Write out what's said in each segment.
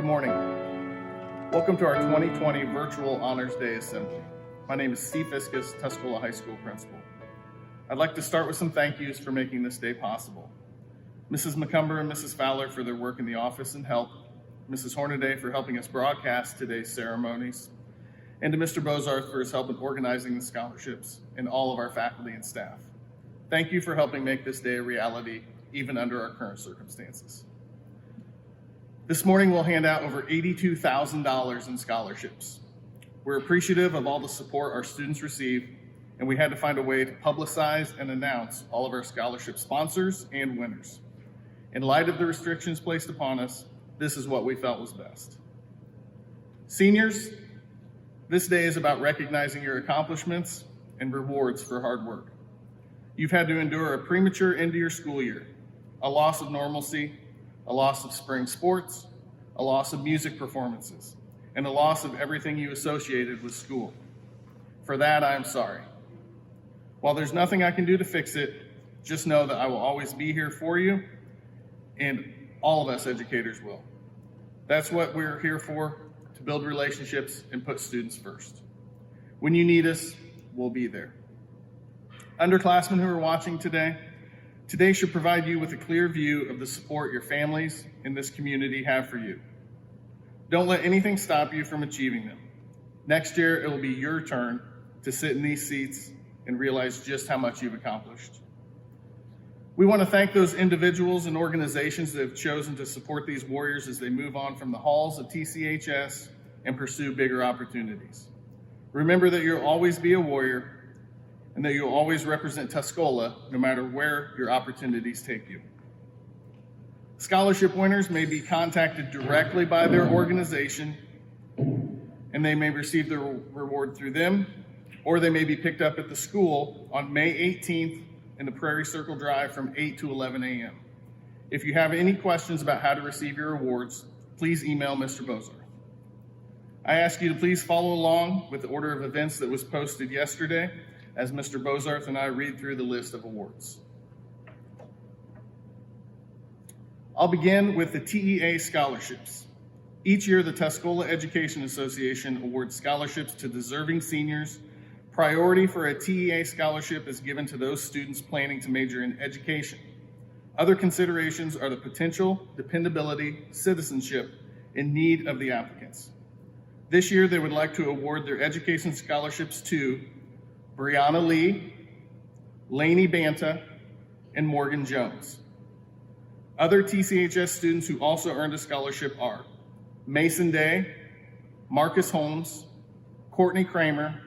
morning. Welcome to our 2020 Virtual Honors Day Assembly. My name is Steve Fiskus, Tuscola High School Principal. I'd like to start with some thank yous for making this day possible. Mrs. McCumber and Mrs. Fowler for their work in the office and help, Mrs. Hornaday for helping us broadcast today's ceremonies, and to Mr. Bozarth for his help in organizing the scholarships, and all of our faculty and staff. Thank you for helping make this day a reality, even under our current circumstances. This morning, we'll hand out over $82,000 in scholarships. We're appreciative of all the support our students receive, and we had to find a way to publicize and announce all of our scholarship sponsors and winners. In light of the restrictions placed upon us, this is what we felt was best. Seniors, this day is about recognizing your accomplishments and rewards for hard work. You've had to endure a premature end to your school year, a loss of normalcy, a loss of spring sports, a loss of music performances, and a loss of everything you associated with school. For that, I am sorry. While there's nothing I can do to fix it, just know that I will always be here for you, and all of us educators will. That's what we're here for, to build relationships and put students first. When you need us, we'll be there. Underclassmen who are watching today should provide you with a clear view of the support your families in this community have for you. Don't let anything stop you from achieving them. Next year, it will be your turn to sit in these seats and realize just how much you've accomplished. We want to thank those individuals and organizations that have chosen to support these warriors as they move on from the halls of TCHS and pursue bigger opportunities. Remember that you'll always be a warrior and that you'll always represent Tuscola no matter where your opportunities take you. Scholarship winners may be contacted directly by their organization, and they may receive their reward through them, or they may be picked up at the school on May 18th in the Prairie Circle Drive from 8 to 11 a.m. If you have any questions about how to receive your awards, please email Mr. Bozarth. I ask you to please follow along with the order of events that was posted yesterday as Mr. Bozarth and I read through the list of awards. I'll begin with the TEA scholarships. Each year, the Tuscola Education Association awards scholarships to deserving seniors. Priority for a TEA scholarship is given to those students planning to major in education. Other considerations are the potential, dependability, citizenship, and need of the applicants. This year, they would like to award their education scholarships to Brianna Lee, Lainey Banta, and Morgan Jones. Other TCHS students who also earned a scholarship are Mason Day, Marcus Holmes, Courtney Kramer,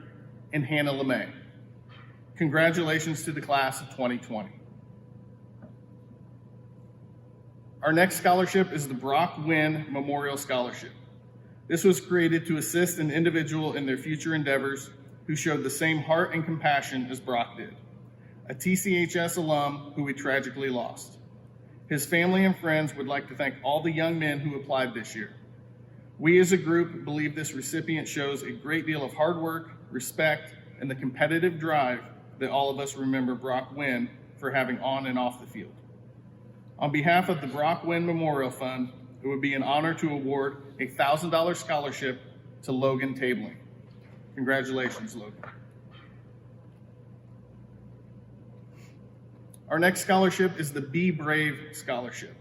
and Hannah LeMay. Congratulations to the class of 2020. Our next scholarship is the Brock Wynn Memorial Scholarship. This was created to assist an individual in their future endeavors who showed the same heart and compassion as Brock did, a TCHS alum who we tragically lost. His family and friends would like to thank all the young men who applied this year. We as a group believe this recipient shows a great deal of hard work, respect, and the competitive drive that all of us remember Brock Wynn for having on and off the field. On behalf of the Brock Wynn Memorial Fund, it would be an honor to award a $1,000 scholarship to Logan Tabling. Congratulations, Logan. Our next scholarship is the Be Brave Scholarship.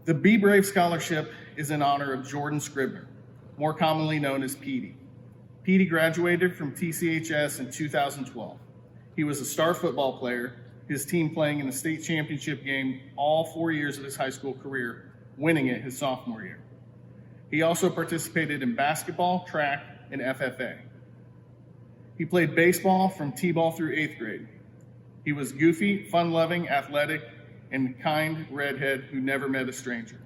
The Be Brave Scholarship is in honor of Jordan Scribner, more commonly known as Petey. Petey graduated from TCHS in 2012. He was a star football player, his team playing in the state championship game all 4 years of his high school career, winning it his sophomore year. He also participated in basketball, track, and FFA. He played baseball from T-ball through 8th grade. He was goofy, fun-loving, athletic, and kind redhead who never met a stranger.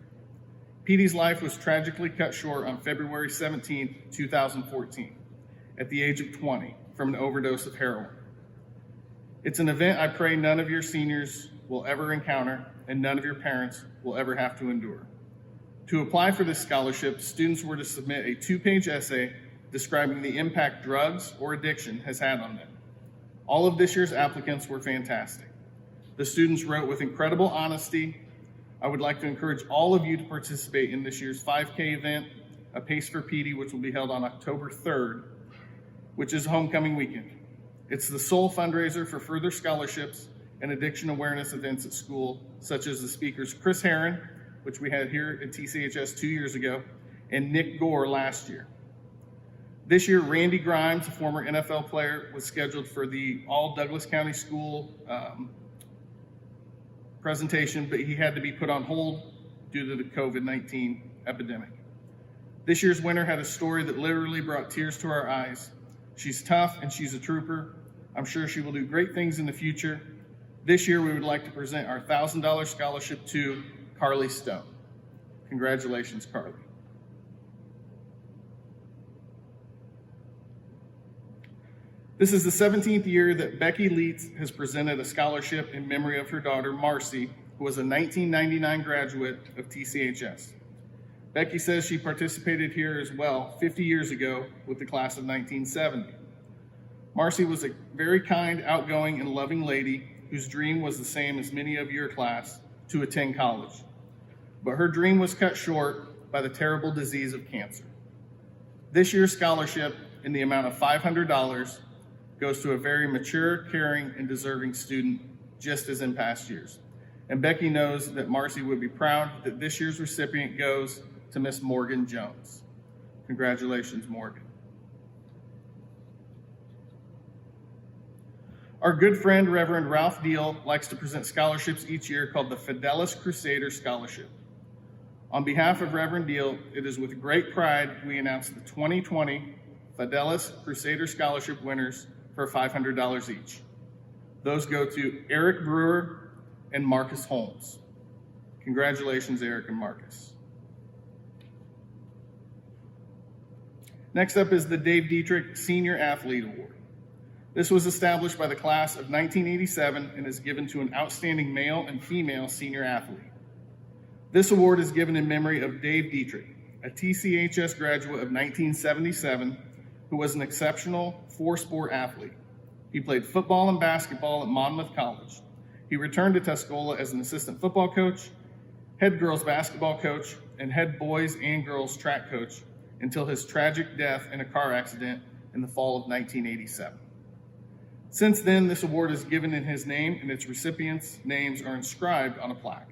Petey's life was tragically cut short on February 17, 2014, at the age of 20, from an overdose of heroin. It's an event I pray none of your seniors will ever encounter and none of your parents will ever have to endure. To apply for this scholarship, students were to submit a 2-page essay describing the impact drugs or addiction has had on them. All of this year's applicants were fantastic. The students wrote with incredible honesty I would like to encourage all of you to participate in this year's 5K event, a Pace for PD, which will be held on October 3rd, which is homecoming weekend. It's the sole fundraiser for further scholarships and addiction awareness events at school, such as the speakers Chris Herron, which we had here at TCHS 2 years ago, and Nick Gore last year. This year, Randy Grimes, a former NFL player, was scheduled for the all Douglas County School presentation, but he had to be put on hold due to the COVID-19 epidemic. This year's winner had a story that literally brought tears to our eyes. She's tough and she's a trooper. I'm sure she will do great things in the future. This year, we would like to present our $1,000 scholarship to Carly Stone. Congratulations, Carly. This is the 17th year that Becky Leitz has presented a scholarship in memory of her daughter, Marcy, who was a 1999 graduate of TCHS. Becky says she participated here as well 50 years ago with the class of 1970. Marcy was a very kind, outgoing, and loving lady whose dream was the same as many of your class, to attend college. But her dream was cut short by the terrible disease of cancer. This year's scholarship, in the amount of $500, goes to a very mature, caring, and deserving student, just as in past years. And Becky knows that Marcy would be proud that this year's recipient goes to Miss Morgan Jones. Congratulations, Morgan. Our good friend, Reverend Ralph Deal, likes to present scholarships each year called the Fidelis Crusader Scholarship. On behalf of Reverend Deal, it is with great pride we announce the 2020 Fidelis Crusader Scholarship winners for $500 each. Those go to Eric Brewer and Marcus Holmes. Congratulations, Eric and Marcus. Next up is the Dave Dietrich Senior Athlete Award. This was established by the class of 1987 and is given to an outstanding male and female senior athlete. This award is given in memory of Dave Dietrich, a TCHS graduate of 1977 who was an exceptional four-sport athlete. He played football and basketball at Monmouth College. He returned to Tuscola as an assistant football coach, head girls basketball coach, and head boys and girls track coach until his tragic death in a car accident in the fall of 1987. Since then, this award is given in his name and its recipients' names are inscribed on a plaque.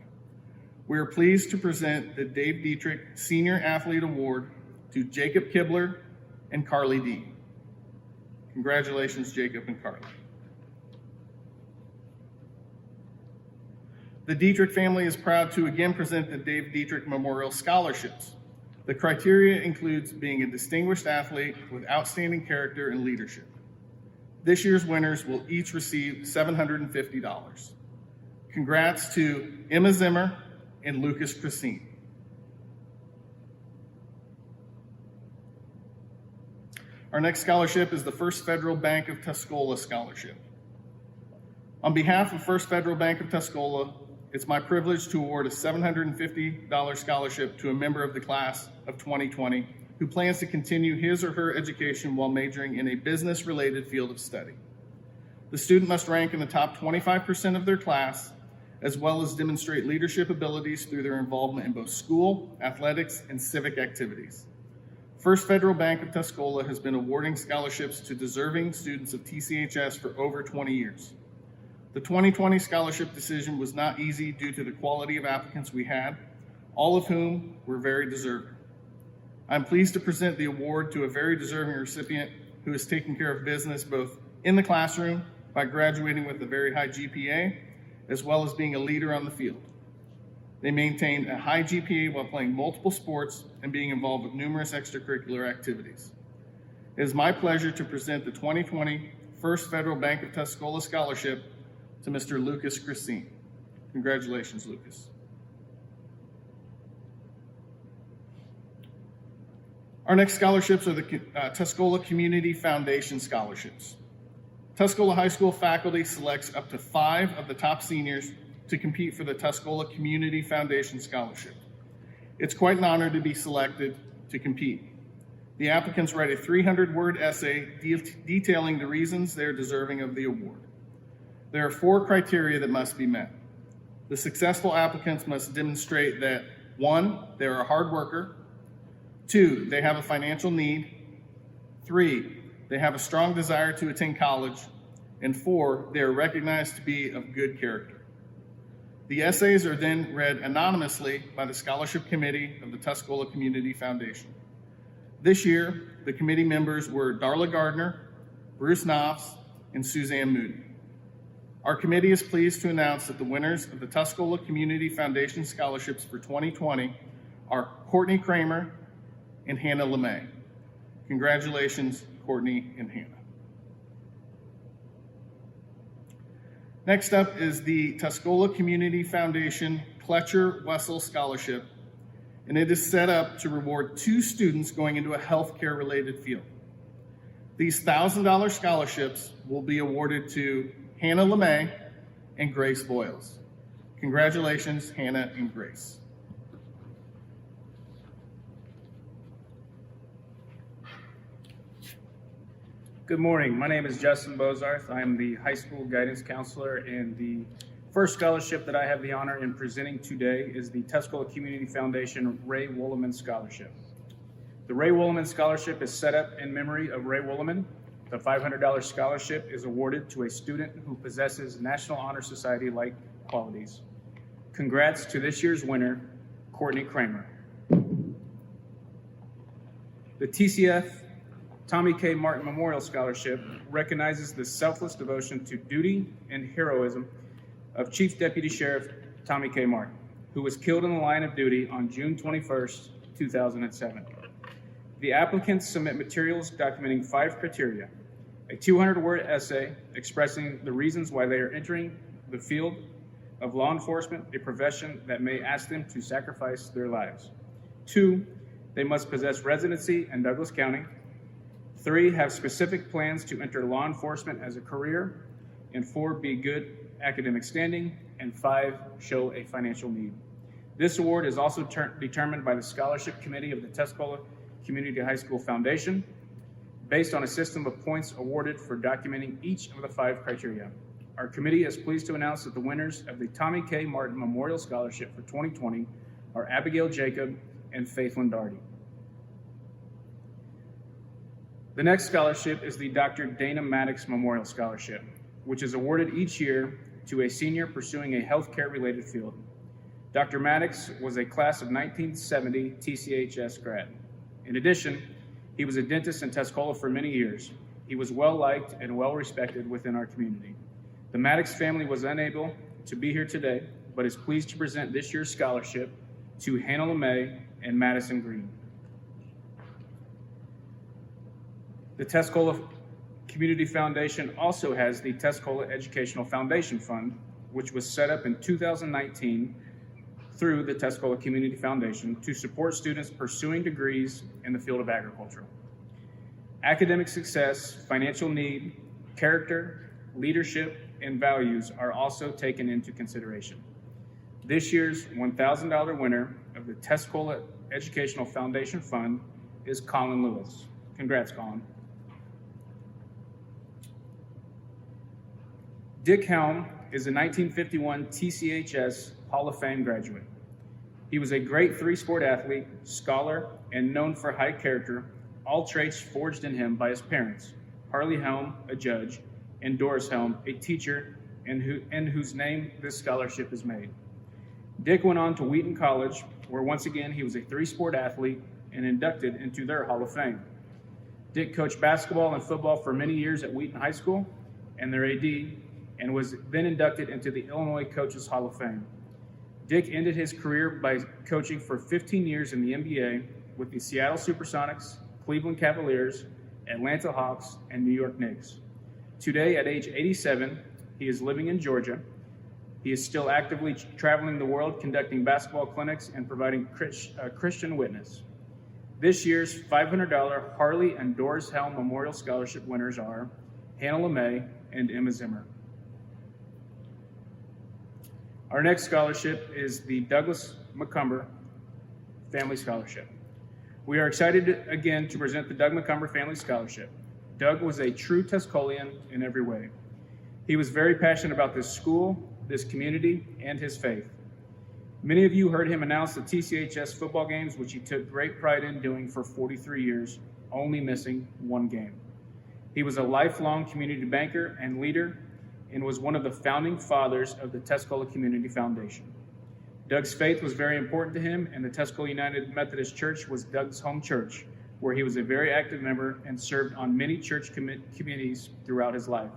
We are pleased to present the Dave Dietrich Senior Athlete Award to Jacob Kibler and Carly D. Congratulations, Jacob and Carly. The Dietrich family is proud to again present the Dave Dietrich Memorial Scholarships. The criteria includes being a distinguished athlete with outstanding character and leadership. This year's winners will each receive $750. Congrats to Emma Zimmer and Lucas Christine. Our next scholarship is the First Federal Bank of Tuscola Scholarship. On behalf of First Federal Bank of Tuscola, it's my privilege to award a $750 scholarship to a member of the class of 2020 who plans to continue his or her education while majoring in a business-related field of study. The student must rank in the top 25% of their class, as well as demonstrate leadership abilities through their involvement in both school, athletics, and civic activities. First Federal Bank of Tuscola has been awarding scholarships to deserving students of TCHS for over 20 years. The 2020 scholarship decision was not easy due to the quality of applicants we had, all of whom were very deserving. I'm pleased to present the award to a very deserving recipient who is taking care of business both in the classroom by graduating with a very high GPA, as well as being a leader on the field. They maintain a high GPA while playing multiple sports and being involved with numerous extracurricular activities. It is my pleasure to present the 2020 First Federal Bank of Tuscola Scholarship to Mr. Lucas Christine. Congratulations, Lucas. Our next scholarships are the Tuscola Community Foundation Scholarships. Tuscola High School faculty selects up to 5 of the top seniors to compete for the Tuscola Community Foundation Scholarship. It's quite an honor to be selected to compete. The applicants write a 300-word essay detailing the reasons they're deserving of the award. There are 4 criteria that must be met. The successful applicants must demonstrate that 1, they are a hard worker, 2, they have a financial need, 3, they have a strong desire to attend college, and 4, they are recognized to be of good character. The essays are then read anonymously by the Scholarship Committee of the Tuscola Community Foundation. This year, the committee members were Darla Gardner, Bruce Knopf, and Suzanne Moody. Our committee is pleased to announce that the winners of the Tuscola Community Foundation scholarships for 2020 are Courtney Kramer and Hannah LeMay. Congratulations, Courtney and Hannah. Next up is the Tuscola Community Foundation Pletcher Wessel Scholarship, and it is set up to reward 2 students going into a healthcare related field. These $1,000 scholarships will be awarded to Hannah LeMay and Grace Boyles. Congratulations, Hannah and Grace. Good morning. My name is Justin Bozarth. I am the high school guidance counselor, and the first scholarship that I have the honor in presenting today is the Tuscola Community Foundation Ray Woolman Scholarship. The Ray Woolman Scholarship is set up in memory of Ray Woolman. The $500 scholarship is awarded to a student who possesses National Honor Society-like qualities. Congrats to this year's winner, Courtney Kramer. The TCF Tommy K. Martin Memorial Scholarship recognizes the selfless devotion to duty and heroism of Chief Deputy Sheriff Tommy K. Martin, who was killed in the line of duty on June 21st, 2007. The applicants submit materials documenting 5 criteria: a 200-word essay expressing the reasons why they are entering the field of law enforcement, a profession that may ask them to sacrifice their lives. 2, they must possess residency in Douglas County. 3, have specific plans to enter law enforcement as a career. And 4, be good academic standing. And 5, show a financial need. This award is also determined by the Scholarship Committee of the Tuscola Community High School Foundation, based on a system of points awarded for documenting each of the 5 criteria. Our committee is pleased to announce that the winners of the Tommy K. Martin Memorial Scholarship for 2020 are Abigail Jacob and Faith Lindardi. The next scholarship is the Dr. Dana Maddox Memorial Scholarship, which is awarded each year to a senior pursuing a healthcare-related field. Dr. Maddox was a class of 1970 TCHS grad. In addition, he was a dentist in Tuscola for many years. He was well-liked and well-respected within our community. The Maddox family was unable to be here today, but is pleased to present this year's scholarship to Hannah LeMay and Madison Green. The Tuscola Community Foundation also has the Tuscola Educational Foundation Fund, which was set up in 2019 through the Tuscola Community Foundation to support students pursuing degrees in the field of agriculture. Academic success, financial need, character, leadership, and values are also taken into consideration. This year's $1,000 winner of the Tuscola Educational Foundation Fund is Colin Lewis. Congrats, Colin. Dick Helm is a 1951 TCHS Hall of Fame graduate. He was a great 3-sport athlete, scholar, and known for high character, all traits forged in him by his parents, Harley Helm, a judge, and Doris Helm, a teacher, in whose name this scholarship is made. Dick went on to Wheaton College, where once again he was a 3-sport athlete and inducted into their Hall of Fame. Dick coached basketball and football for many years at Wheaton High School and their AD, and was then inducted into the Illinois Coaches Hall of Fame. Dick ended his career by coaching for 15 years in the NBA with the Seattle Supersonics, Cleveland Cavaliers, Atlanta Hawks, and New York Knicks. Today, at age 87, he is living in Georgia. He is still actively traveling the world, conducting basketball clinics and providing Christian witness. This year's $500 Harley and Doris Helm Memorial Scholarship winners are Hannah LeMay and Emma Zimmer. Our next scholarship is the Douglas McCumber Family Scholarship. We are excited again to present the Doug McCumber Family Scholarship. Doug was a true Tuscolian in every way. He was very passionate about this school, this community, and his faith. Many of you heard him announce the TCHS football games, which he took great pride in doing for 43 years, only missing one game. He was a lifelong community banker and leader and was one of the founding fathers of the Tuscola Community Foundation. Doug's faith was very important to him, and the Tuscola United Methodist Church was Doug's home church, where he was a very active member and served on many church committees throughout his life.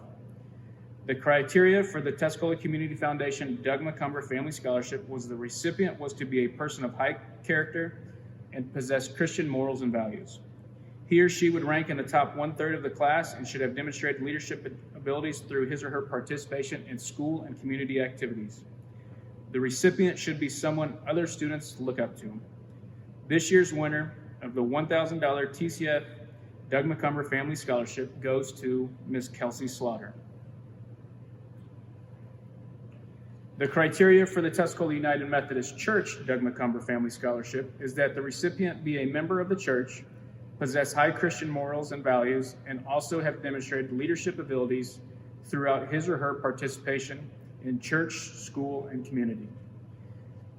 The criteria for the Tuscola Community Foundation Doug McCumber Family Scholarship was the recipient was to be a person of high character and possess Christian morals and values. He or she would rank in the top 1/3 of the class and should have demonstrated leadership abilities through his or her participation in school and community activities. The recipient should be someone other students look up to. This year's winner of the $1,000 TCF Doug McCumber Family Scholarship goes to Ms. Kelsey Slaughter. The criteria for the Tuscola United Methodist Church Doug McCumber Family Scholarship is that the recipient be a member of the church, possess high Christian morals and values, and also have demonstrated leadership abilities throughout his or her participation in church, school, and community.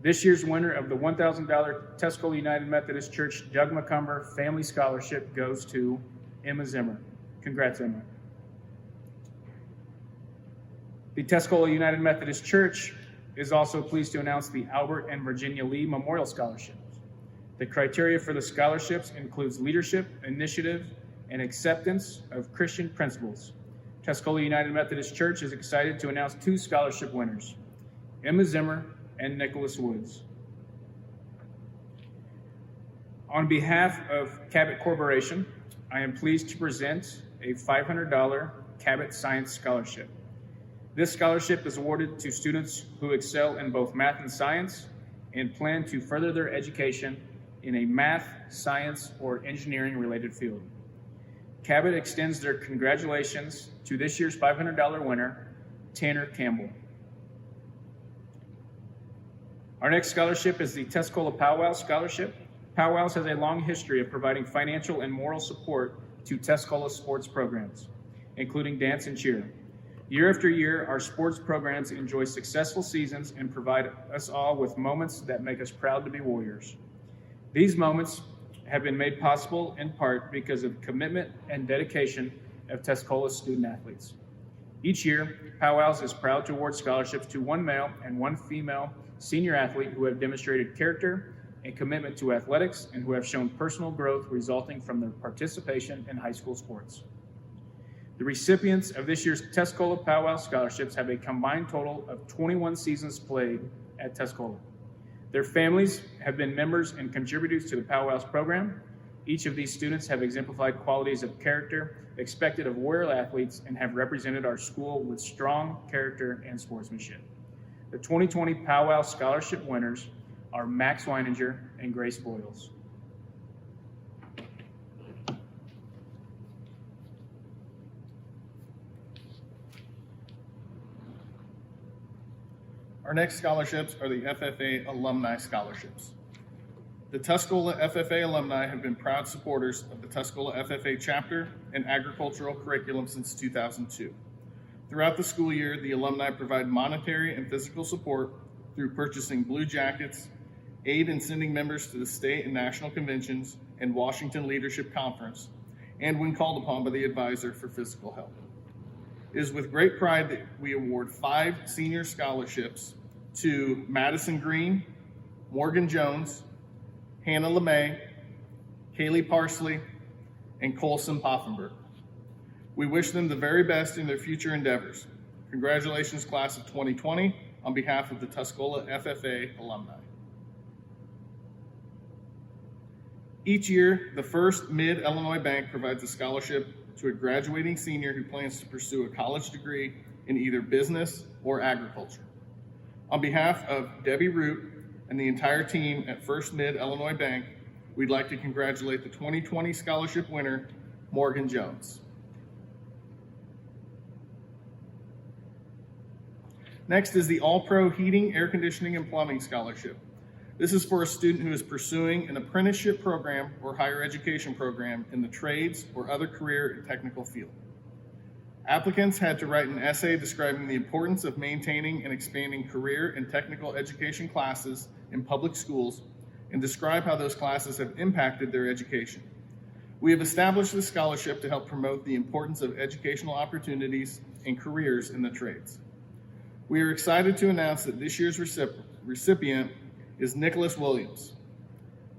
This year's winner of the $1,000 Tuscola United Methodist Church Doug McCumber Family Scholarship goes to Emma Zimmer. Congrats, Emma. The Tuscola United Methodist Church is also pleased to announce the Albert and Virginia Lee Memorial Scholarships. The criteria for the scholarships includes leadership, initiative, and acceptance of Christian principles. Tuscola United Methodist Church is excited to announce 2 scholarship winners, Emma Zimmer and Nicholas Woods. On behalf of Cabot Corporation, I am pleased to present a $500 Cabot Science Scholarship. This scholarship is awarded to students who excel in both math and science and plan to further their education in a math, science, or engineering-related field. Cabot extends their congratulations to this year's $500 winner, Tanner Campbell. Our next scholarship is the Tuscola Powwow Scholarship. Powwows has a long history of providing financial and moral support to Tuscola sports programs, including dance and cheer. Year after year, our sports programs enjoy successful seasons and provide us all with moments that make us proud to be Warriors. These moments have been made possible in part because of the commitment and dedication of Tuscola's student athletes. Each year, Powwows is proud to award scholarships to 1 male and 1 female senior athlete who have demonstrated character and commitment to athletics and who have shown personal growth resulting from their participation in high school sports. The recipients of this year's Tuscola Powwow scholarships have a combined total of 21 seasons played at Tuscola. Their families have been members and contributors to the Powwows program. Each of these students have exemplified qualities of character expected of Warrior athletes and have represented our school with strong character and sportsmanship. The 2020 Powwow scholarship winners are Max Weininger and Grace Boyles. Our next scholarships are the FFA Alumni Scholarships. The Tuscola FFA alumni have been proud supporters of the Tuscola FFA chapter and agricultural curriculum since 2002. Throughout the school year, the alumni provide monetary and physical support through purchasing blue jackets, aid in sending members to the state and national conventions and Washington Leadership Conference, and when called upon by the advisor for physical help. It is with great pride that we award 5 senior scholarships to Madison Green, Morgan Jones, Hannah LeMay, Kaylee Parsley, and Colson Poffenberg. We wish them the very best in their future endeavors. Congratulations, class of 2020, on behalf of the Tuscola FFA alumni. Each year, the First Mid-Illinois Bank provides a scholarship to a graduating senior who plans to pursue a college degree in either business or agriculture. On behalf of Debbie Root and the entire team at First Mid-Illinois Bank, we'd like to congratulate the 2020 scholarship winner, Morgan Jones. Next is the All-Pro Heating, Air Conditioning, and Plumbing Scholarship. This is for a student who is pursuing an apprenticeship program or higher education program in the trades or other career and technical field. Applicants had to write an essay describing the importance of maintaining and expanding career and technical education classes in public schools and describe how those classes have impacted their education. We have established this scholarship to help promote the importance of educational opportunities and careers in the trades. We are excited to announce that this year's recipient is Nicholas Williams.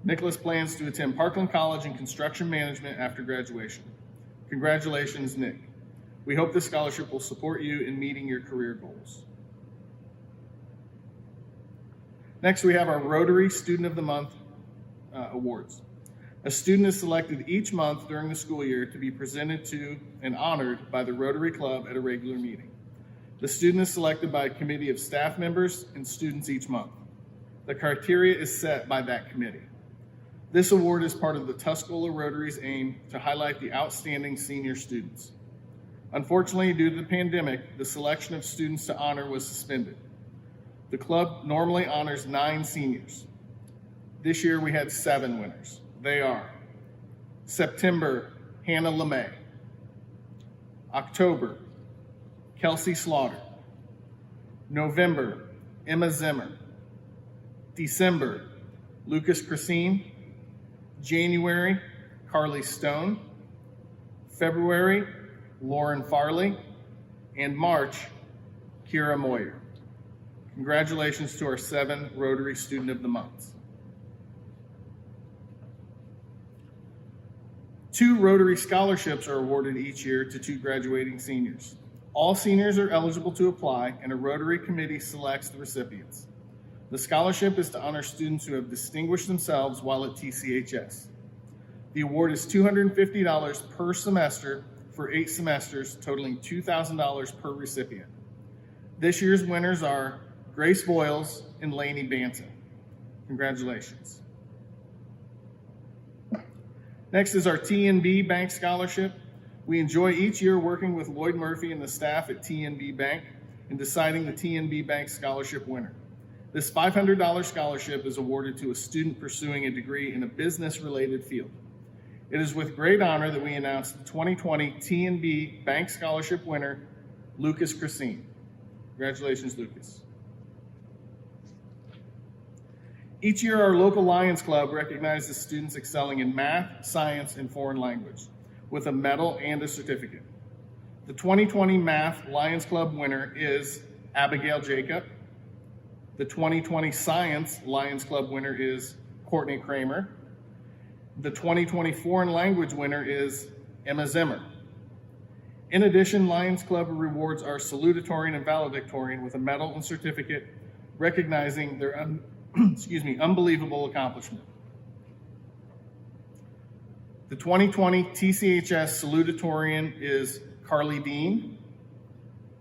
Nicholas plans to attend Parkland College in construction management after graduation. Congratulations, Nick. We hope this scholarship will support you in meeting your career goals. Next, we have our Rotary Student of the Month awards. A student is selected each month during the school year to be presented to and honored by the Rotary Club at a regular meeting. The student is selected by a committee of staff members and students each month. The criteria is set by that committee. This award is part of the Tuscola Rotary's aim to highlight the outstanding senior students. Unfortunately, due to the pandemic, the selection of students to honor was suspended. The club normally honors 9 seniors. This year we had 7 winners. They are September, Hannah LeMay; October, Kelsey Slaughter; November, Emma Zimmer; December, Lucas Christine; January, Carly Stone; February, Lauren Farley; and March, Kira Moyer. Congratulations to our 7 Rotary Student of the Months. 2 Rotary scholarships are awarded each year to 2 graduating seniors. All seniors are eligible to apply, and a Rotary committee selects the recipients. The scholarship is to honor students who have distinguished themselves while at TCHS. The award is $250 per semester for 8 semesters, totaling $2,000 per recipient. This year's winners are Grace Boyles and Lainey Banton. Congratulations. Next is our TNB Bank Scholarship. We enjoy each year working with Lloyd Murphy and the staff at TNB Bank in deciding the TNB Bank Scholarship winner. This $500 scholarship is awarded to a student pursuing a degree in a business-related field. It is with great honor that we announce the 2020 TNB Bank Scholarship winner, Lucas Christine. Congratulations, Lucas. Each year, our local Lions Club recognizes students excelling in math, science, and foreign language with a medal and a certificate. The 2020 Math Lions Club winner is Abigail Jacob. The 2020 Science Lions Club winner is Courtney Kramer. The 2020 Foreign Language winner is Emma Zimmer. In addition, Lions Club rewards our salutatorian and valedictorian with a medal and certificate recognizing their unbelievable accomplishment. The 2020 TCHS salutatorian is Carly Dean.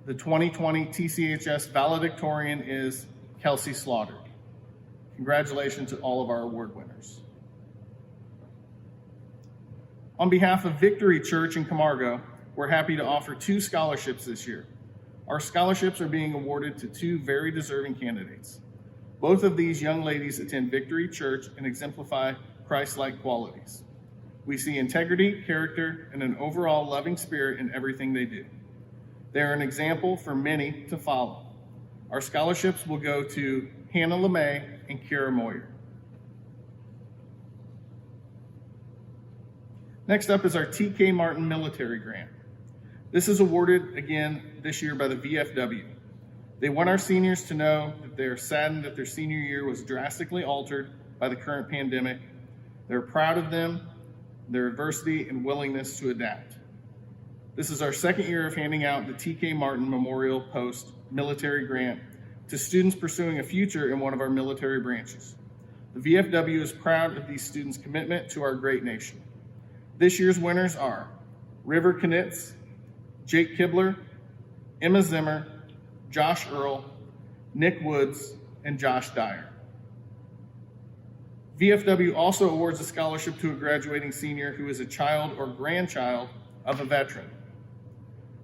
The 2020 TCHS valedictorian is Kelsey Slaughter. Congratulations to all of our award winners. On behalf of Victory Church in Camargo, we're happy to offer 2 scholarships this year. Our scholarships are being awarded to 2 very deserving candidates. Both of these young ladies attend Victory Church and exemplify Christ-like qualities. We see integrity, character, and an overall loving spirit in everything they do. They are an example for many to follow. Our scholarships will go to Hannah LeMay and Kira Moyer. Next up is our TK Martin Military Grant. This is awarded again this year by the VFW. They want our seniors to know that they are saddened that their senior year was drastically altered by the current pandemic. They're proud of them, their adversity, and willingness to adapt. This is our 2nd year of handing out the TK Martin Memorial Post Military Grant to students pursuing a future in one of our military branches. The VFW is proud of these students' commitment to our great nation. This year's winners are River Knitz, Jake Kibler, Emma Zimmer, Josh Earl, Nick Woods, and Josh Dyer. VFW also awards a scholarship to a graduating senior who is a child or grandchild of a veteran.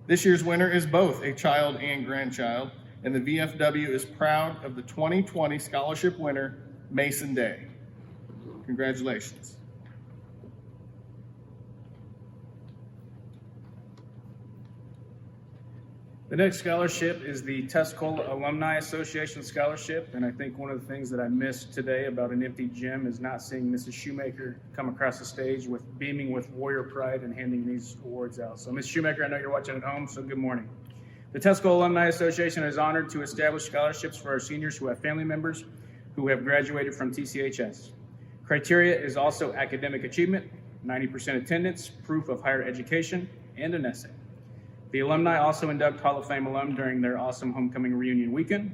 This year's winner is both a child and grandchild, and the VFW is proud of the 2020 scholarship winner, Mason Day. Congratulations. The next scholarship is the Tuscola Alumni Association Scholarship, and I think one of the things that I missed today about an empty gym is not seeing Mrs. Shoemaker come across the stage with beaming with warrior pride and handing these awards out. So Ms. Shoemaker, I know you're watching at home, so good morning. The Tuscola Alumni Association is honored to establish scholarships for our seniors who have family members who have graduated from TCHS. Criteria is also academic achievement, 90% attendance, proof of higher education, and an essay. The alumni also induct Hall of Fame alum during their awesome homecoming reunion weekend.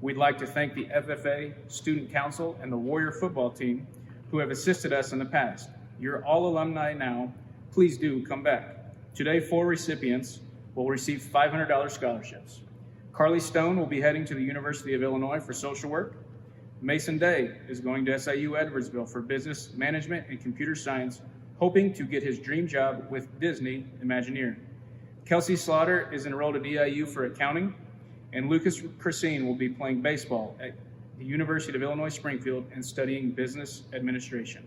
We'd like to thank the FFA, Student Council, and the Warrior football team who have assisted us in the past. You're all alumni now. Please do come back. Today, 4 recipients will receive $500 scholarships. Carly Stone will be heading to the University of Illinois for social work. Mason Day is going to SIU Edwardsville for business management and computer science, hoping to get his dream job with Disney Imagineering. Kelsey Slaughter is enrolled at EIU for accounting, and Lucas Christine will be playing baseball at the University of Illinois Springfield and studying business administration.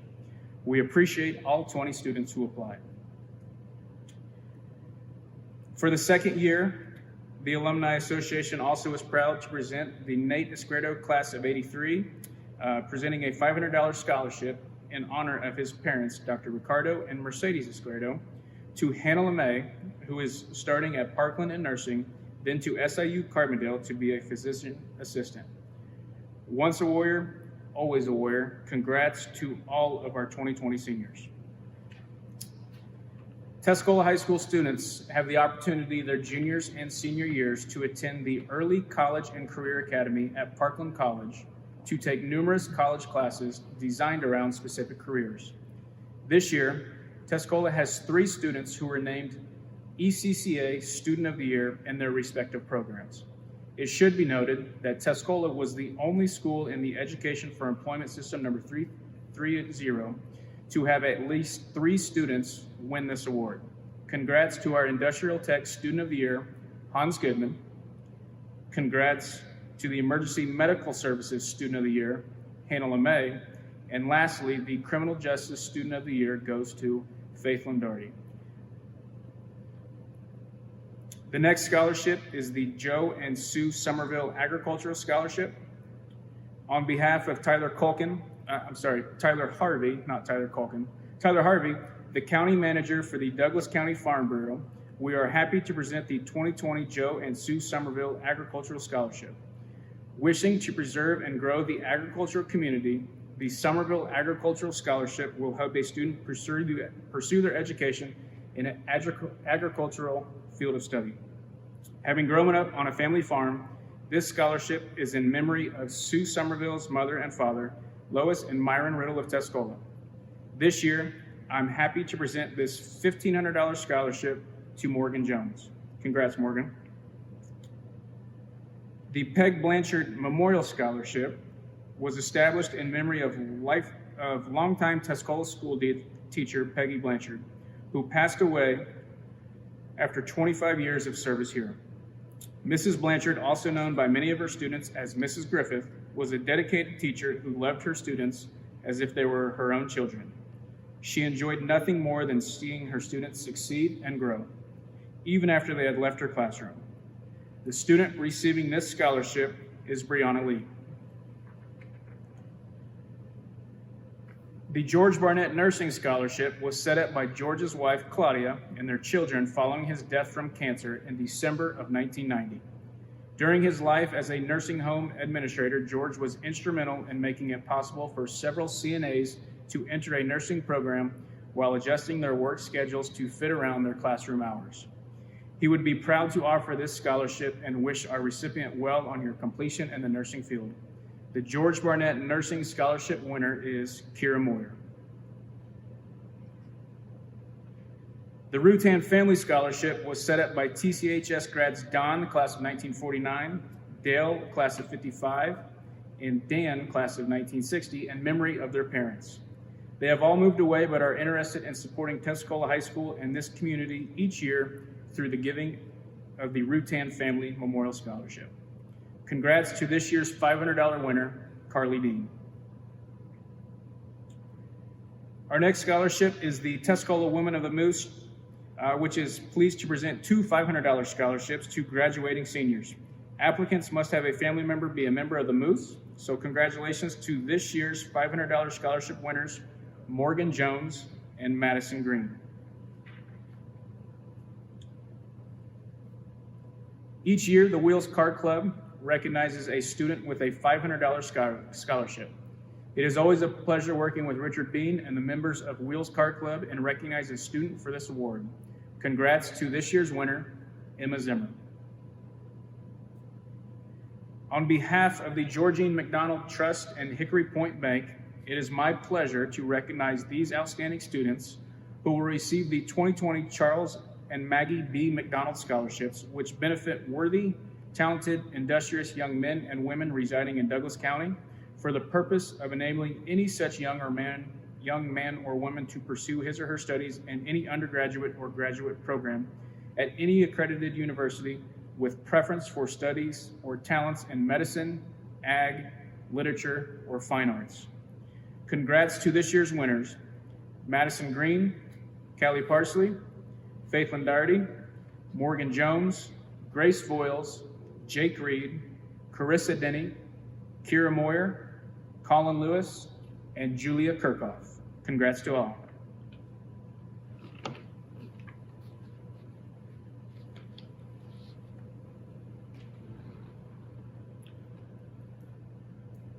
We appreciate all 20 students who applied. For the second year, the Alumni Association also is proud to present the Nate Escredo class of '83, presenting a $500 scholarship in honor of his parents, Dr. Ricardo and Mercedes Escredo, to Hannah LeMay, who is starting at Parkland in nursing, then to SIU Carbondale to be a physician assistant. Once a warrior, always a warrior. Congrats to all of our 2020 seniors. Tuscola High School students have the opportunity their juniors and senior years to attend the Early College and Career Academy at Parkland College to take numerous college classes designed around specific careers. This year, Tuscola has 3 students who were named ECCA Student of the Year in their respective programs. It should be noted that Tuscola was the only school in the Education for Employment System number 330 to have at least 3 students win this award. Congrats to our Industrial Tech Student of the Year, Hans Goodman. Congrats to the Emergency Medical Services Student of the Year, Hannah LeMay. And lastly, the Criminal Justice Student of the Year goes to Faith Lombardi. The next scholarship is the Joe and Sue Somerville Agricultural Scholarship. On behalf of Tyler Harvey, the county manager for the Douglas County Farm Bureau, we are happy to present the 2020 Joe and Sue Somerville Agricultural Scholarship. Wishing to preserve and grow the agricultural community, the Somerville Agricultural Scholarship will help a student pursue their education in an agricultural field of study. Having grown up on a family farm, this scholarship is in memory of Sue Somerville's mother and father, Lois and Myron Riddle of Tuscola. This year, I'm happy to present this $1,500 scholarship to Morgan Jones. Congrats, Morgan. The Peg Blanchard Memorial Scholarship was established in memory of longtime Tuscola school teacher Peggy Blanchard, who passed away after 25 years of service here. Mrs. Blanchard, also known by many of her students as Mrs. Griffith, was a dedicated teacher who loved her students as if they were her own children. She enjoyed nothing more than seeing her students succeed and grow, even after they had left her classroom. The student receiving this scholarship is Brianna Lee. The George Barnett Nursing Scholarship was set up by George's wife, Claudia, and their children following his death from cancer in December of 1990. During his life as a nursing home administrator, George was instrumental in making it possible for several CNAs to enter a nursing program while adjusting their work schedules to fit around their classroom hours. He would be proud to offer this scholarship and wish our recipient well on your completion in the nursing field. The George Barnett Nursing Scholarship winner is Kira Moyer. The Rutan Family Scholarship was set up by TCHS grads Don, class of 1949, Dale, class of 55, and Dan, class of 1960, in memory of their parents. They have all moved away but are interested in supporting Tuscola High School and this community each year through the giving of the Rutan Family Memorial Scholarship. Congrats to this year's $500 winner, Carly Dean. Our next scholarship is the Tuscola Women of the Moose which is pleased to present two $500 scholarships to graduating seniors. Applicants must have a family member be a member of the Moose, so congratulations to this year's $500 scholarship winners, Morgan Jones and Madison Green. Each year, the Wheels Card Club recognizes a student with a $500 scholarship. It is always a pleasure working with Richard Bean and the members of Wheels Card Club and recognize a student for this award. Congrats to this year's winner, Emma Zimmer. On behalf of the Georgine McDonald Trust and Hickory Point Bank, it is my pleasure to recognize these outstanding students who will receive the 2020 Charles and Maggie B. McDonald Scholarships, which benefit worthy, talented, industrious young men and women residing in Douglas County for the purpose of enabling any such young man or woman to pursue his or her studies in any undergraduate or graduate program at any accredited university with preference for studies or talents in medicine, ag, literature, or fine arts. Congrats to this year's winners, Madison Green, Callie Parsley, Faithlyn Doherty, Morgan Jones, Grace Voiles, Jake Reed, Carissa Denny, Kira Moyer, Colin Lewis, and Julia Kirchhoff. Congrats to all.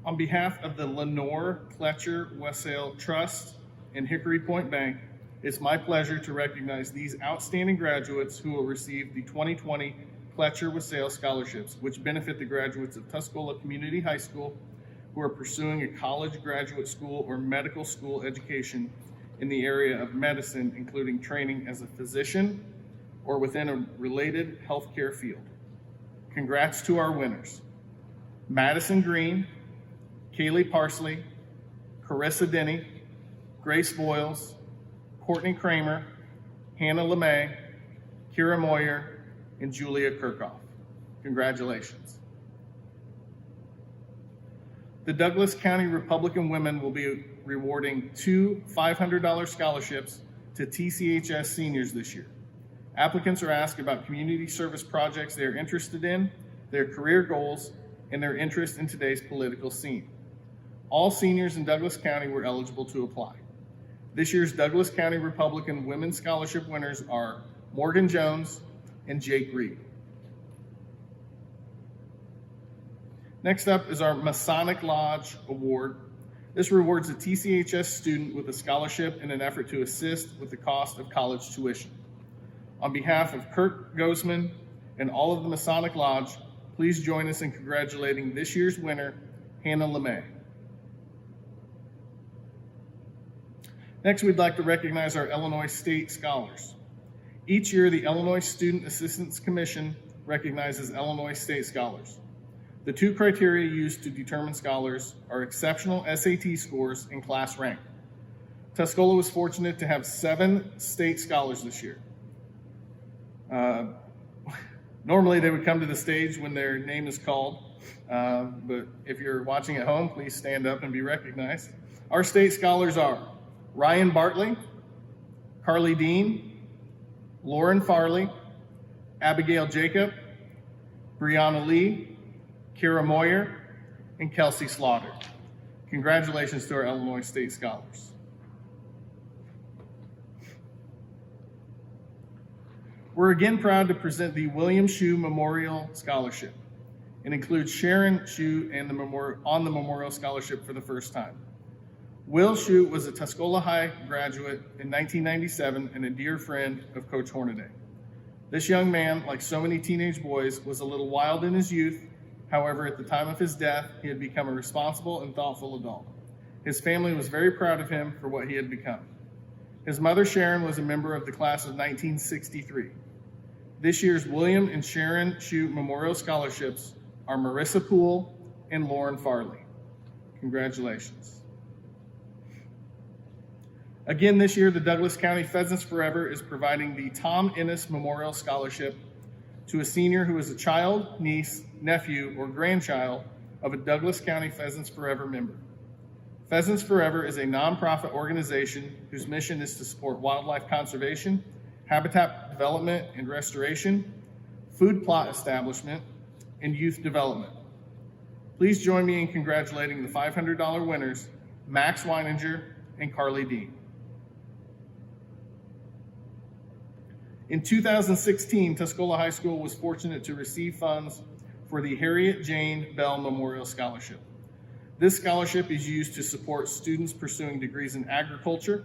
On behalf of the Lenore Fletcher Wassail Trust and Hickory Point Bank, it's my pleasure to recognize these outstanding graduates who will receive the 2020 Fletcher Wassail Scholarships, which benefit the graduates of Tuscola Community High School who are pursuing a college, graduate school, or medical school education in the area of medicine, including training as a physician or within a related healthcare field. Congrats to our winners, Madison Green, Kaylee Parsley, Carissa Denny, Grace Voiles, Courtney Kramer, Hannah LeMay, Kira Moyer, and Julia Kirchhoff. Congratulations. The Douglas County Republican Women will be rewarding two $500 scholarships to TCHS seniors this year. Applicants are asked about community service projects they are interested in, their career goals, and their interest in today's political scene. All seniors in Douglas County were eligible to apply. This year's Douglas County Republican Women's Scholarship winners are Morgan Jones and Jake Reed. Next up is our Masonic Lodge Award. This rewards a TCHS student with a scholarship in an effort to assist with the cost of college tuition. On behalf of Kirk Gosman and all of the Masonic Lodge, please join us in congratulating this year's winner, Hannah LeMay. Next, we'd like to recognize our Illinois State Scholars. Each year, the Illinois Student Assistance Commission recognizes Illinois State Scholars. The two criteria used to determine scholars are exceptional SAT scores and class rank. Tuscola was fortunate to have 7 state scholars this year. Normally, they would come to the stage when their name is called, but if you're watching at home, please stand up and be recognized. Our state scholars are Ryan Bartley, Carly Dean, Lauren Farley, Abigail Jacob, Brianna Lee, Kira Moyer, and Kelsey Slaughter. Congratulations to our Illinois State Scholars. We're again proud to present the William Shue Memorial Scholarship. It includes Sharon Shue and on the Memorial Scholarship for the first time. Will Shue was a Tuscola High graduate in 1997 and a dear friend of Coach Hornaday. This young man, like so many teenage boys, was a little wild in his youth. However, at the time of his death, he had become a responsible and thoughtful adult. His family was very proud of him for what he had become. His mother, Sharon, was a member of the class of 1963. This year's William and Sharon Shue Memorial Scholarships are Marissa Poole and Lauren Farley. Congratulations. Again, this year, the Douglas County Pheasants Forever is providing the Tom Ennis Memorial Scholarship to a senior who is a child, niece, nephew, or grandchild of a Douglas County Pheasants Forever member. Pheasants Forever is a nonprofit organization whose mission is to support wildlife conservation habitat development and restoration, food plot establishment, and youth development. Please join me in congratulating the $500 winners, Max Weininger and Carly Dean. In 2016, Tuscola High School was fortunate to receive funds for the Harriet Jane Bell Memorial Scholarship. This scholarship is used to support students pursuing degrees in agriculture.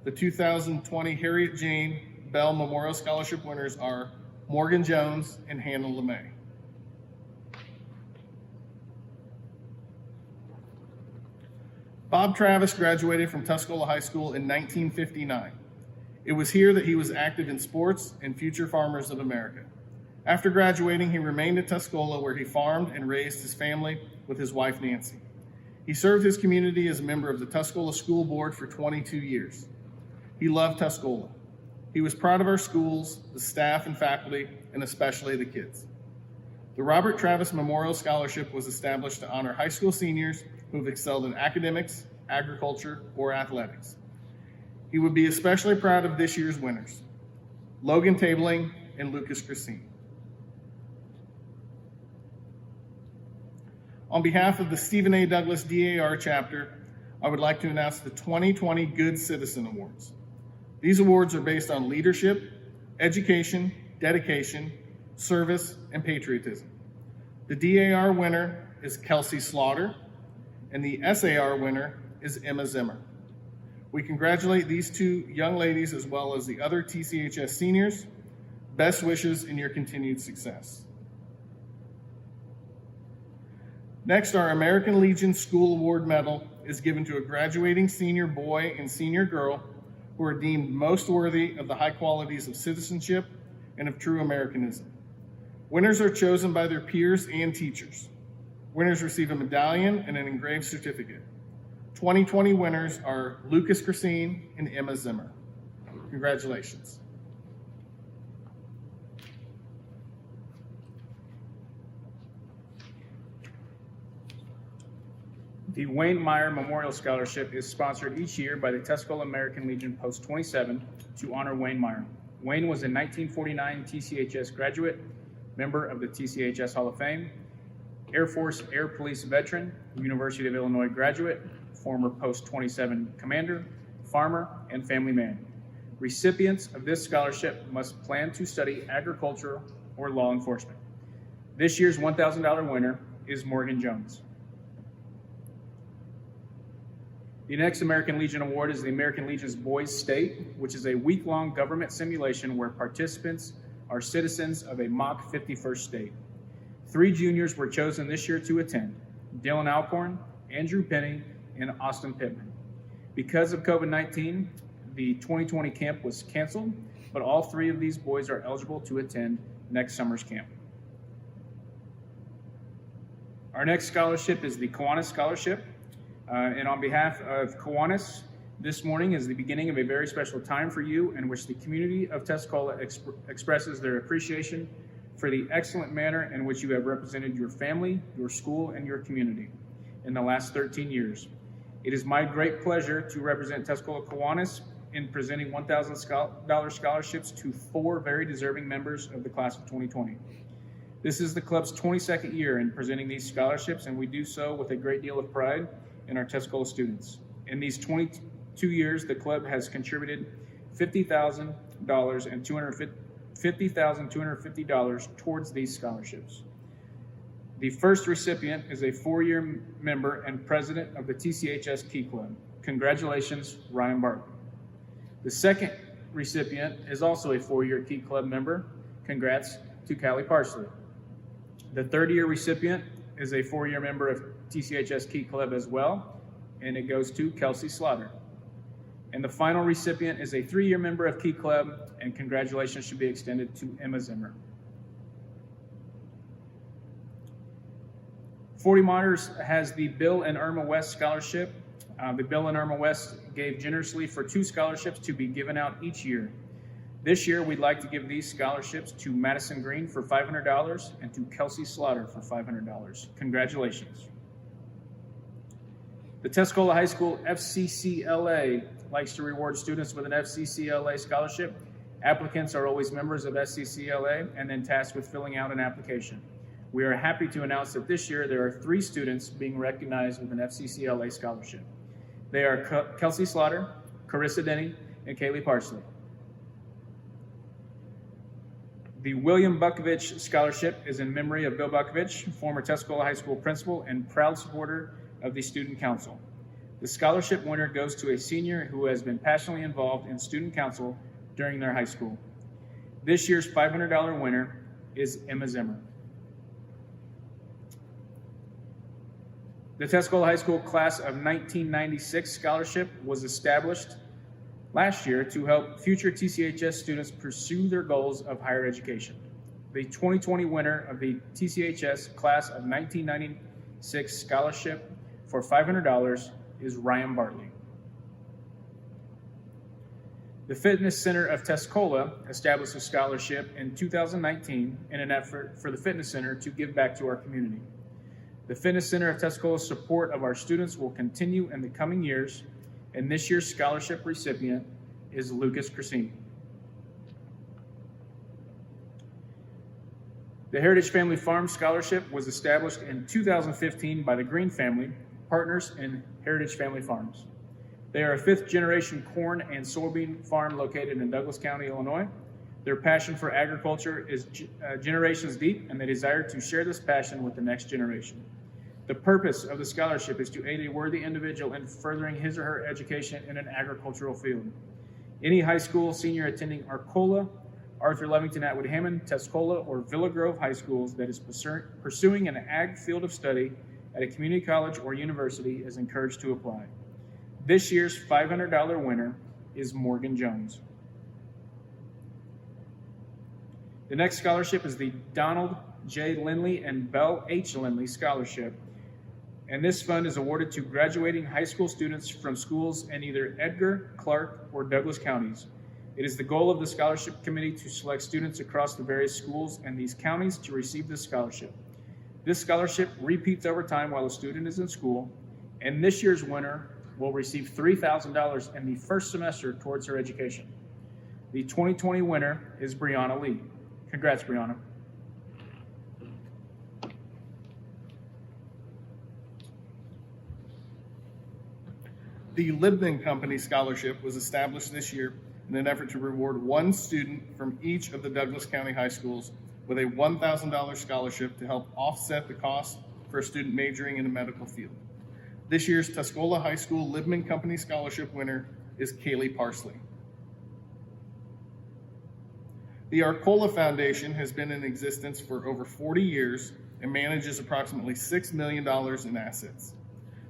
The 2020 Harriet Jane Bell Memorial Scholarship winners are Morgan Jones and Hannah LeMay. Bob Travis graduated from Tuscola High School in 1959. It was here that he was active in sports and Future Farmers of America. After graduating, he remained at Tuscola, where he farmed and raised his family with his wife, Nancy. He served his community as a member of the Tuscola School Board for 22 years. He loved Tuscola. He was proud of our schools, the staff and faculty, and especially the kids. The Robert Travis Memorial Scholarship was established to honor high school seniors who have excelled in academics, agriculture, or athletics. He would be especially proud of this year's winners, Logan Tabling and Lucas Christine. On behalf of the Stephen A. Douglas DAR chapter, I would like to announce the 2020 Good Citizen Awards. These awards are based on leadership, education, dedication, service, and patriotism. The DAR winner is Kelsey Slaughter, and the SAR winner is Emma Zimmer. We congratulate these two young ladies as well as the other TCHS seniors. Best wishes in your continued success. Next, our American Legion School Award Medal is given to a graduating senior boy and senior girl who are deemed most worthy of the high qualities of citizenship and of true Americanism. Winners are chosen by their peers and teachers. Winners receive a medallion and an engraved certificate. 2020 winners are Lucas Christine and Emma Zimmer. Congratulations. The Wayne Meyer Memorial Scholarship is sponsored each year by the Tuscola American Legion Post 27 to honor Wayne Meyer. Wayne was a 1949 TCHS graduate, member of the TCHS Hall of Fame, Air Force Air Police veteran, University of Illinois graduate, former Post 27 commander, farmer, and family man. Recipients of this scholarship must plan to study agriculture or law enforcement. This year's $1,000 winner is Morgan Jones. The next American Legion Award is the American Legion's Boys State, which is a week-long government simulation where participants are citizens of a mock 51st state. 3 juniors were chosen this year to attend: Dylan Alcorn, Andrew Penny, and Austin Pittman. Because of COVID-19, the 2020 camp was canceled, but all 3 of these boys are eligible to attend next summer's camp. Our next scholarship is the Kiwanis Scholarship. And on behalf of Kiwanis, this morning is the beginning of a very special time for you in which the community of Tuscola expresses their appreciation for the excellent manner in which you have represented your family, your school, and your community in the last 13 years. It is my great pleasure to represent Tuscola Kiwanis in presenting $1,000 scholarships to 4 very deserving members of the class of 2020. This is the club's 22nd year in presenting these scholarships, and we do so with a great deal of pride in our Tuscola students. In these 22 years, the club has contributed $50,000 and $50,250 towards these scholarships. The first recipient is a 4-year member and president of the TCHS Key Club. Congratulations, Ryan Barton. The second recipient is also a 4-year Key Club member. Congrats to Callie Parsley. The third-year recipient is a 4-year member of TCHS Key Club as well, and it goes to Kelsey Slaughter. And the final recipient is a 3-year member of Key Club, and congratulations should be extended to Emma Zimmer. 40 Monitors has the Bill and Irma West Scholarship. The Bill and Irma West gave generously for 2 scholarships to be given out each year. This year, we'd like to give these scholarships to Madison Green for $500 and to Kelsey Slaughter for $500. Congratulations. The Tuscola High School FCCLA likes to reward students with an FCCLA scholarship Applicants are always members of SCCLA and then tasked with filling out an application. We are happy to announce that this year there are 3 students being recognized with an FCCLA scholarship. They are Kelsey Slaughter, Carissa Denny, and Kaylee Parsley. The William Bukovich Scholarship is in memory of Bill Bukovich, former Tuscola High School principal and proud supporter of the Student Council. The scholarship winner goes to a senior who has been passionately involved in Student Council during their high school. This year's $500 winner is Emma Zimmer. The Tuscola High School Class of 1996 Scholarship was established last year to help future TCHS students pursue their goals of higher education. The 2020 winner of the TCHS Class of 1996 Scholarship for $500 is Ryan Bartley. The Fitness Center of Tuscola established a scholarship in 2019 in an effort for the Fitness Center to give back to our community. The Fitness Center of Tuscola's support of our students will continue in the coming years, and this year's scholarship recipient is Lucas Crescini. The Heritage Family Farm Scholarship was established in 2015 by the Green family, partners in Heritage Family Farms. They are a 5th-generation corn and soybean farm located in Douglas County, Illinois. Their passion for agriculture is generations deep, and they desire to share this passion with the next generation. The purpose of the scholarship is to aid a worthy individual in furthering his or her education in an agricultural field. Any high school senior attending Arcola, Arthur Levington Atwood Hammond, Tuscola, or Villa Grove high schools that is pursuing an ag field of study at a community college or university is encouraged to apply. This year's $500 winner is Morgan Jones. The next scholarship is the Donald J. Lindley and Belle H. Lindley Scholarship, and this fund is awarded to graduating high school students from schools in either Edgar, Clark, or Douglas counties. It is the goal of the scholarship committee to select students across the various schools in these counties to receive this scholarship. This scholarship repeats over time while a student is in school, and this year's winner will receive $3,000 in the first semester towards her education. The 2020 winner is Brianna Lee. Congrats, Brianna. The Libman Company Scholarship was established this year in an effort to reward 1 student from each of the Douglas County high schools with a $1,000 scholarship to help offset the cost for a student majoring in a medical field. This year's Tuscola High School Libman Company Scholarship winner is Kaylee Parsley. The Arcola Foundation has been in existence for over 40 years and manages approximately $6 million in assets.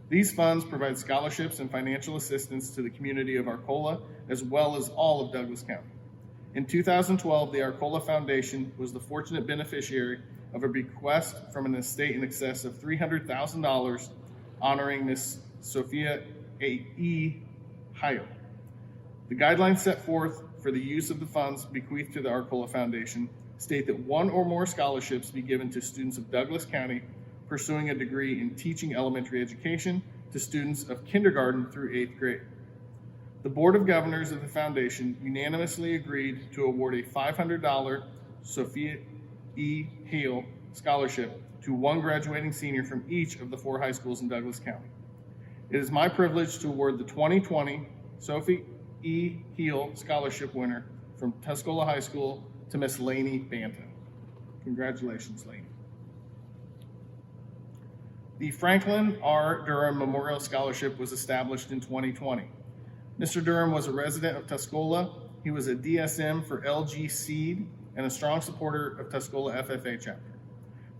These funds provide scholarships and financial assistance to the community of Arcola, as well as all of Douglas County. In 2012, the Arcola Foundation was the fortunate beneficiary of a bequest from an estate in excess of $300,000 honoring Miss Sophia E. Hyo. The guidelines set forth for the use of the funds bequeathed to the Arcola Foundation state that 1 or more scholarships be given to students of Douglas County pursuing a degree in teaching elementary education to students of kindergarten through 8th grade. The Board of Governors of the Foundation unanimously agreed to award a $500 Sophia E. Hale scholarship to 1 graduating senior from each of the 4 high schools in Douglas County. It is my privilege to award the 2020 Sophie E. Hale Scholarship winner from Tuscola High School to Miss Lainey Banton. Congratulations, Lainey. The Franklin R. Durham Memorial Scholarship was established in 2020. Mr. Durham was a resident of Tuscola. He was a DSM for LG Seed and a strong supporter of Tuscola FFA chapter.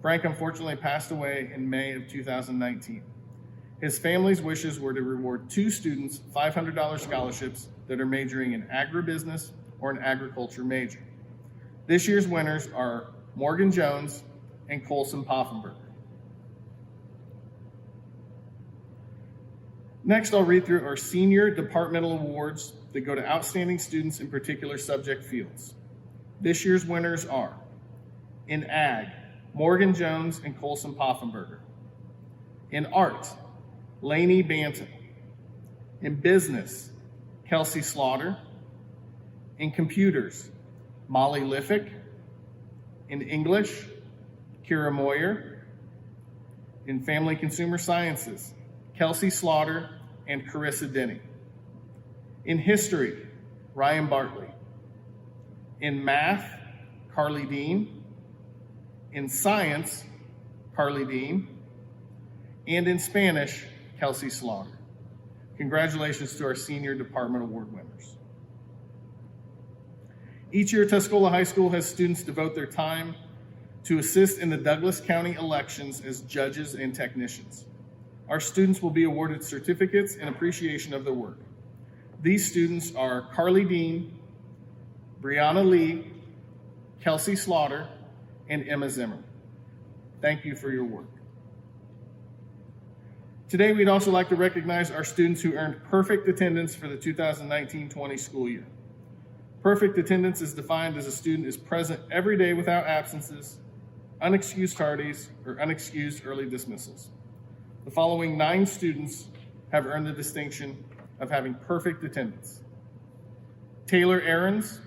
Frank unfortunately passed away in May of 2019. His family's wishes were to reward 2 students $500 scholarships that are majoring in agribusiness or an agriculture major. This year's winners are Morgan Jones and Colson Poffenberger. Next, I'll read through our senior departmental awards that go to outstanding students in particular subject fields. This year's winners are, in Ag, Morgan Jones and Colson Poffenberger. In Art, Lainey Banton. In Business, Kelsey Slaughter. In Computers, Molly Liffick. In English, Kira Moyer. In Family Consumer Sciences, Kelsey Slaughter and Carissa Denny. In History, Ryan Bartley. In Math, Carly Dean. In Science, Carly Dean. And in Spanish, Kelsey Slaughter. Congratulations to our senior department award winners. Each year, Tuscola High School has students devote their time to assist in the Douglas County elections as judges and technicians. Our students will be awarded certificates in appreciation of their work. These students are Carly Dean, Brianna Lee, Kelsey Slaughter, and Emma Zimmer. Thank you for your work. Today, we'd also like to recognize our students who earned perfect attendance for the 2019-20 school year. Perfect attendance is defined as a student is present every day without absences, unexcused tardies, or unexcused early dismissals. The following 9 students have earned the distinction of having perfect attendance: Taylor Ahrens,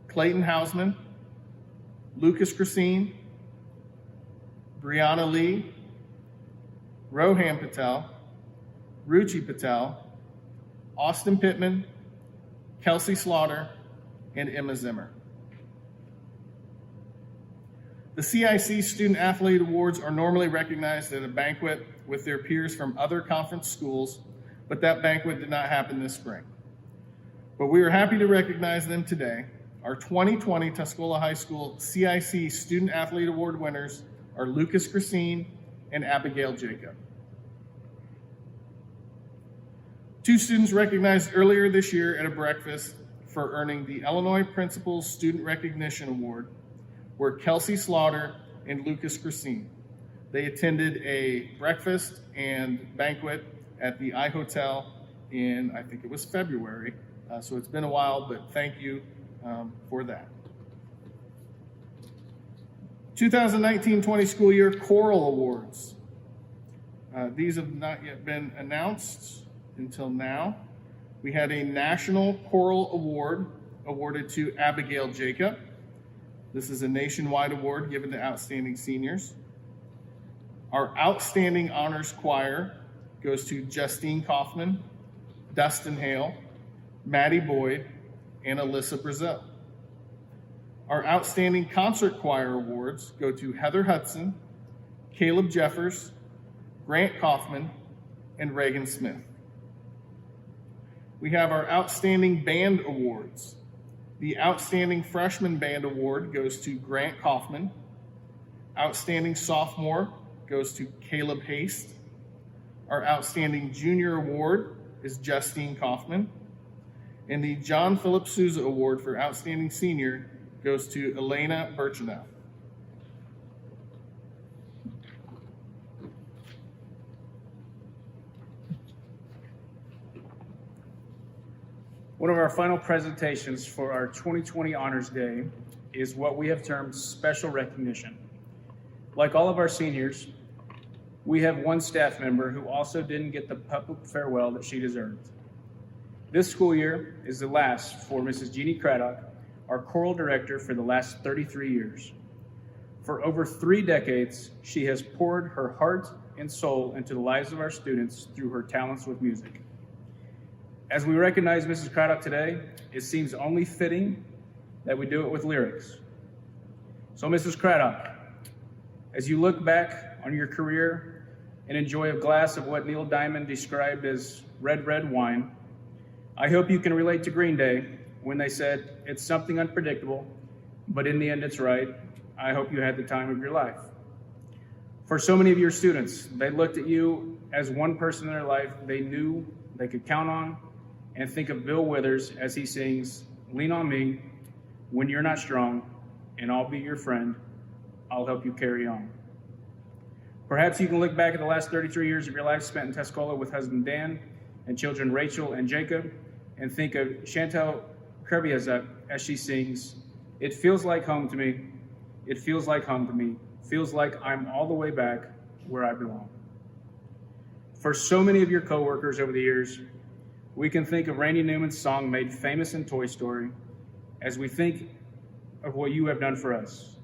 Clayton Hausman, Lucas Christine, Brianna Lee, Rohan Patel, Ruchi Patel, Austin Pittman, Kelsey Slaughter, and Emma Zimmer. The CIC Student Athlete Awards are normally recognized at a banquet with their peers from other conference schools, but that banquet did not happen this spring. But we are happy to recognize them today. Our 2020 Tuscola High School CIC Student Athlete Award winners are Lucas Christine and Abigail Jacob. 2 students recognized earlier this year at a breakfast for earning the Illinois Principals Student Recognition Award were Kelsey Slaughter and Lucas Christine. They attended a breakfast and banquet at the iHotel in, I think it was February, so it's been a while, but thank you for that. 2019-20 school year choral awards. These have not yet been announced until now. We had a National Choral Award awarded to Abigail Jacob. This is a nationwide award given to outstanding seniors. Our Outstanding Honors Choir goes to Justine Kaufman, Dustin Hale, Maddie Boyd, and Alyssa Brazil. Our Outstanding Concert Choir Awards go to Heather Hudson, Caleb Jeffers, Grant Kaufman, and Reagan Smith. We have our Outstanding Band Awards. The Outstanding Freshman Band Award goes to Grant Kaufman. Outstanding Sophomore goes to Caleb Haste. Our Outstanding Junior Award is Justine Kaufman. And the John Philip Souza Award for Outstanding Senior goes to Elena Birchenow. One of our final presentations for our 2020 Honors Day is what we have termed special recognition. Like all of our seniors, we have one staff member who also didn't get the public farewell that she deserved. This school year is the last for Mrs. Jeannie Craddock, our choral director for the last 33 years. For over 3 decades, she has poured her heart and soul into the lives of our students through her talents with music. As we recognize Mrs. Craddock today, it seems only fitting that we do it with lyrics. So Mrs. Craddock, as you look back on your career and enjoy a glass of what Neil Diamond described as red, red wine, I hope you can relate to Green Day when they said, "It's something unpredictable, but in the end it's right." I hope you had the time of your life. For so many of your students, they looked at you as one person in their life they knew they could count on, and think of Bill Withers as he sings, "Lean on me when you're not strong, and I'll be your friend. I'll help you carry on." Perhaps you can look back at the last 33 years of your life spent in Tuscola with husband Dan and children Rachel and Jacob, and think of Chantel Kreviazuk as she sings, "It feels like home to me. It feels like home to me. Feels like I'm all the way back where I belong." For so many of your coworkers over the years, we can think of Randy Newman's song made famous in Toy Story, as we think of what you have done for us.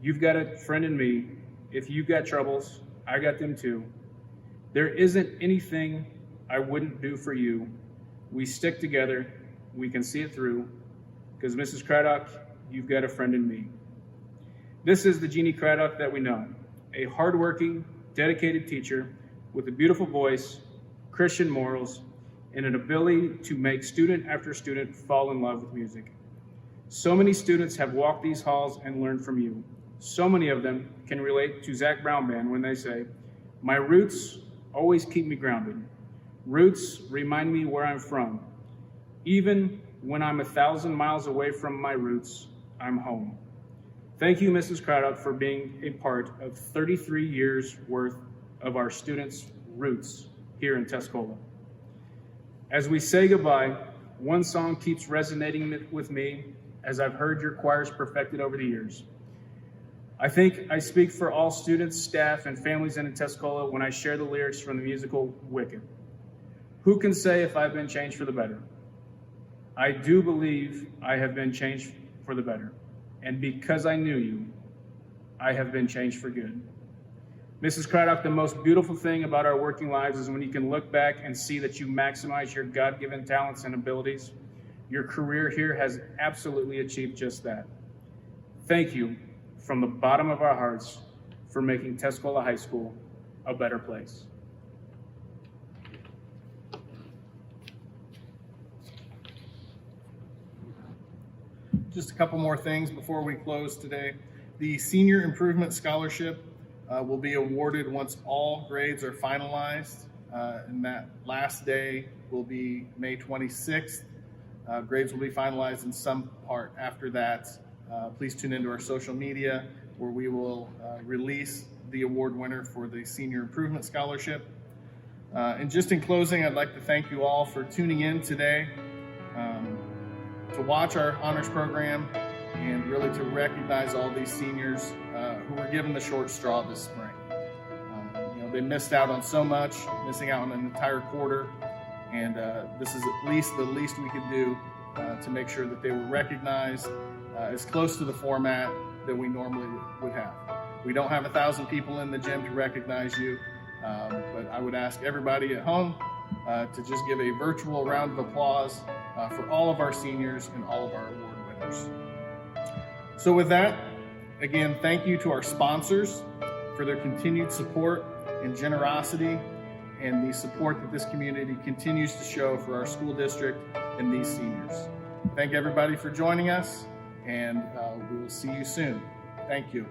You've got a friend in me. If you've got troubles, I got them too. There isn't anything I wouldn't do for you. We stick together. We can see it through. Because Mrs. Craddock, you've got a friend in me. This is the Jeannie Craddock that we know, a hardworking, dedicated teacher with a beautiful voice, Christian morals, and an ability to make student after student fall in love with music. So many students have walked these halls and learned from you. So many of them can relate to Zach Brown Band when they say, "My roots always keep me grounded. Roots remind me where I'm from. Even when I'm 1,000 miles away from my roots, I'm home." Thank you, Mrs. Craddock, for being a part of 33 years worth of our students' roots here in Tuscola. As we say goodbye, one song keeps resonating with me as I've heard your choirs perfected over the years. I think I speak for all students, staff, and families in Tuscola when I share the lyrics from the musical Wicked. Who can say if I've been changed for the better? I do believe I have been changed for the better. And because I knew you, I have been changed for good. Mrs. Craddock, the most beautiful thing about our working lives is when you can look back and see that you maximize your God-given talents and abilities. Your career here has absolutely achieved just that. Thank you from the bottom of our hearts for making Tuscola High School a better place. Just a couple more things before we close today. The Senior Improvement Scholarship will be awarded once all grades are finalized, and that last day will be May 26th. Grades will be finalized in some part after that. Please tune into our social media where we will release the award winner for the Senior Improvement Scholarship. And just in closing, I'd like to thank you all for tuning in today to watch our honors program and really to recognize all these seniors who were given the short straw this spring. They missed out on so much, missing out on an entire quarter, and this is at least the least we could do to make sure that they were recognized as close to the format that we normally would have. We don't have 1,000 people in the gym to recognize you, but I would ask everybody at home to just give a virtual round of applause for all of our seniors and all of our award winners. So with that, again, thank you to our sponsors for their continued support and generosity and the support that this community continues to show for our school district and these seniors. Thank everybody for joining us, and we will see you soon. Thank you.